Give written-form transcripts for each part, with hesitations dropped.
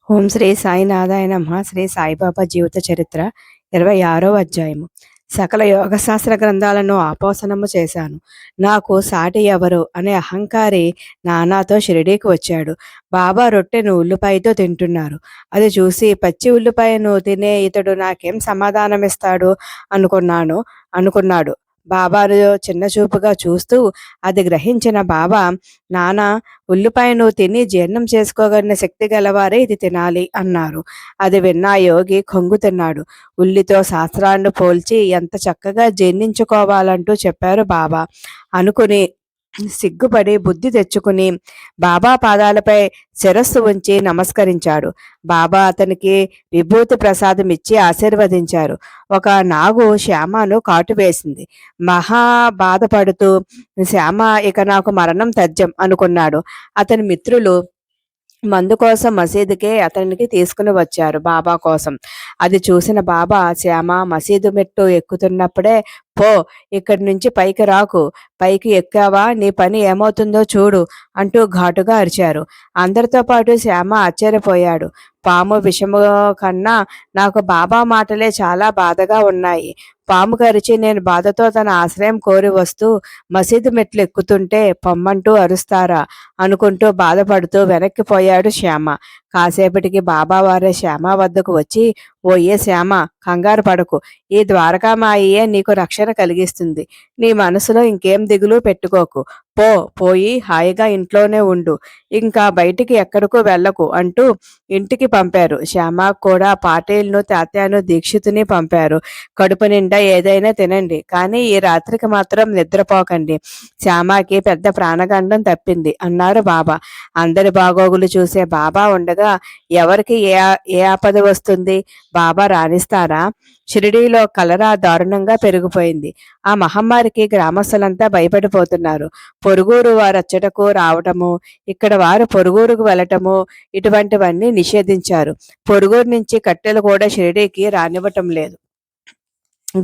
ఓం శ్రీ సాయినాథాయ నమః. శ్రీ సాయిబాబా జీవిత చరిత్ర 26వ అధ్యాయము. సకల యోగశాస్త్ర గ్రంథాలను ఆపోసనము చేశాను. నాకు సాటి ఎవరు అనే అహంకారి నానాతో షిరిడీకి వచ్చాడు. బాబా రొట్టెను ఉల్లిపాయతో తింటున్నారు. అది చూసి పచ్చి ఉల్లిపాయను తినే ఇతడు నాకేం సమాధానమిస్తాడు అనుకున్నాడు. బాబాను చిన్నచూపుగా చూస్తూ అది గ్రహించిన బాబా, నానా, ఉల్లిపాయను తిని జీర్ణం చేసుకోగలిగిన శక్తి గలవారే ఇది తినాలి అన్నారు. అది విన్నా యోగి ఖంగుతున్నాడు. ఉల్లితో శాస్త్రాన్ని పోల్చి ఎంత చక్కగా జీర్ణించుకోవాలంటూ చెప్పారు బాబా అనుకుని సిగ్గుపడి బుద్ధి తెచ్చుకుని బాబా పాదాలపై శిరస్సు ఉంచి నమస్కరించాడు. బాబా అతనికి విభూతి ప్రసాదం ఇచ్చి ఆశీర్వదించారు. ఒక నాగు శ్యామను కాటు వేసింది. మహా బాధపడుతూ, శ్యామ, ఇక నాకు మరణం తథ్యం అనుకున్నాడు. అతని మిత్రులు మందు కోసం మసీదుకే అతనికి తీసుకుని వచ్చారు బాబా కోసం. అది చూసిన బాబా, శ్యామ, మసీదు మెట్టు ఎక్కుతున్నప్పుడే పో, ఇక్కడి నుంచి పైకి రాకు, పైకి ఎక్కావా నీ పని ఏమవుతుందో చూడు అంటూ ఘాటుగా అరిచారు. అందరితో పాటు శ్యామ ఆశ్చర్యపోయాడు. పాము విషము కన్నా నాకు బాబా మాటలే చాలా బాధగా ఉన్నాయి. పాము కరిచి నేను బాధతో తన ఆశ్రయం కోరి వస్తూ మసీదు మెట్లు ఎక్కుతుంటే పొమ్మంటూ అరుస్తారా అనుకుంటూ బాధపడుతూ వెనక్కిపోయాడు శ్యామ. కాసేపటికి బాబా వారే శ్యామ వద్దకు వచ్చి, ఓయే శ్యామ, కంగారు పడకు, ఈ ద్వారకామాయే నీకు రక్షణ కలిగిస్తుంది. నీ మనసులో ఇంకేం దిగులు పెట్టుకోకు. పోయి హాయిగా ఇంట్లోనే ఉండు, ఇంకా బయటికి ఎక్కడికో వెళ్ళకు అంటూ ఇంటికి పంపారు. శ్యామ కూడా పాటీల్ను, తాత్యాను, దీక్షితుని పంపారు. కడుపు నిండా ఏదైనా తినండి, కానీ ఈ రాత్రికి మాత్రం నిద్రపోకండి. శ్యామకి పెద్ద ప్రాణగండం తప్పింది అన్నారు బాబా. అందరి బాగోగులు చూసే బాబా ఉండగా ఎవరికి ఏ ఆపద వస్తుంది? బాబా రాణిస్తారా? షిరిడీలో కలరా దారుణంగా పెరిగిపోయింది. ఆ మహమ్మారికి గ్రామస్తులంతా భయపడిపోతున్నారు. పొరుగురు వారు అచ్చటకు రావటము, ఇక్కడ వారు పొరుగురుకు వెళ్ళటము, ఇటువంటివన్నీ నిషేధించారు. పొరుగురు నుంచి కట్టెలు కూడా షిరిడీకి రానివ్వటం లేదు.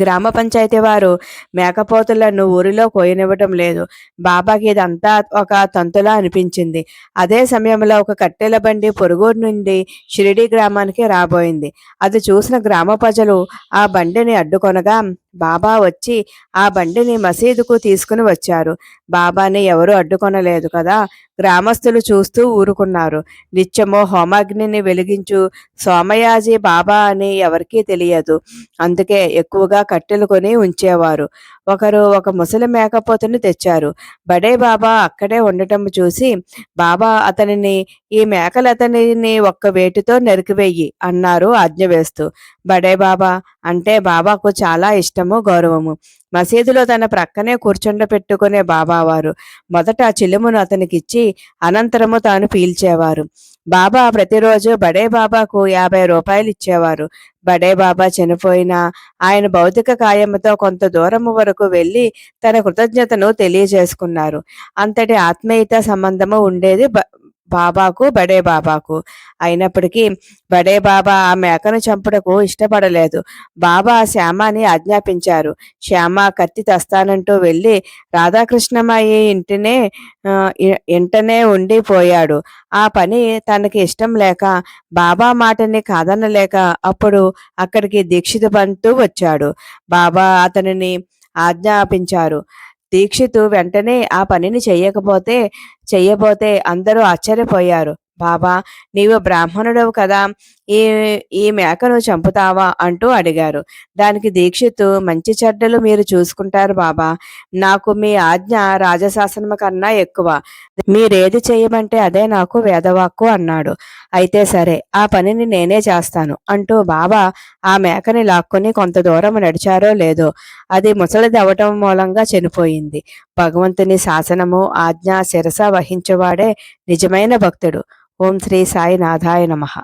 గ్రామ పంచాయతీ వారు మేకపోతులను ఊరిలో కోయనివ్వటం లేదు. బాబాకి ఇదంతా ఒక తంతులా అనిపించింది. అదే సమయంలో ఒక కట్టెల బండి పొరుగురు నుండి షిరిడీ గ్రామానికి రాబోయింది. అది చూసిన గ్రామ ప్రజలు ఆ బండిని అడ్డుకొనగా బాబా వచ్చి ఆ బండిని మసీదుకు తీసుకుని వచ్చారు. బాబాని ఎవరూ అడ్డుకొనలేదు కదా. గ్రామస్తులు చూస్తూ ఊరుకున్నారు. నిత్యమో హోమాగ్నిని వెలిగించు సోమయాజీ బాబా అని ఎవరికీ తెలియదు. అందుకే ఎక్కువగా కట్టెలు కొని ఉంచేవారు. ఒకరు ఒక ముసలి మేకపోతుని తెచ్చారు. బడే బాబా అక్కడే ఉండటం చూసి, బాబా అతనిని, ఈ మేకలు అతనిని ఒక్క వేటుతో నరికివేయి అన్నారు ఆజ్ఞ వేస్తూ. బడే బాబా అంటే బాబాకు చాలా ఇష్టము, గౌరవము. మసీదులో తన ప్రక్కనే కూర్చుండపెట్టుకునే బాబావారు మొదట చిలుమును అతనికిచ్చి అనంతరము తాను పీల్చేవారు. బాబా ప్రతిరోజు బడే బాబాకు 50 రూపాయలు ఇచ్చేవారు. బడే బాబా చనిపోయినా ఆయన భౌతిక కాయముతో కొంత దూరము వరకు వెళ్ళి తన కృతజ్ఞతను తెలియజేసుకున్నారు. అంతటి ఆత్మీయత సంబంధము ఉండేది బాబాకు, బడే బాబాకు. అయినప్పటికీ బడే బాబా ఆ మేకను చంపుటకు ఇష్టపడలేదు. బాబా శ్యామని ఆజ్ఞాపించారు. శ్యామ కత్తి తెస్తానంటూ వెళ్ళి రాధాకృష్ణమయ్య ఇంటనే ఉండిపోయాడు. ఆ పని తనకి ఇష్టం లేక, బాబా మాటని కాదనలేక అప్పుడు అక్కడికి దీక్షిత పంతు వచ్చాడు. బాబా అతనిని ఆజ్ఞాపించారు. దీక్షితు వెంటనే ఆ పనిని చెయ్యబోతే అందరూ ఆశ్చర్యపోయారు. బాబా, నీవు బ్రాహ్మణుడవు కదా, ఈ ఈ మేకను చంపుతావా అంటూ అడిగారు. దానికి దీక్షితు, మంచి చెడ్డలు మీరు చూసుకుంటారు బాబా, నాకు మీ ఆజ్ఞ రాజశాసనము కన్నా ఎక్కువ, మీరేది చేయమంటే అదే నాకు వేదవాక్కు అన్నాడు. అయితే సరే, ఆ పనిని నేనే చేస్తాను అంటూ బాబా ఆ మేకని లాక్కొని కొంత దూరం నడిచారో లేదో అది ముసలిది అవటం మూలంగా చనిపోయింది. భగవంతుని శాసనము, ఆజ్ఞ శిరస వహించేవాడే నిజమైన భక్తుడు. ఓం శ్రీ సాయినాథాయ నమః.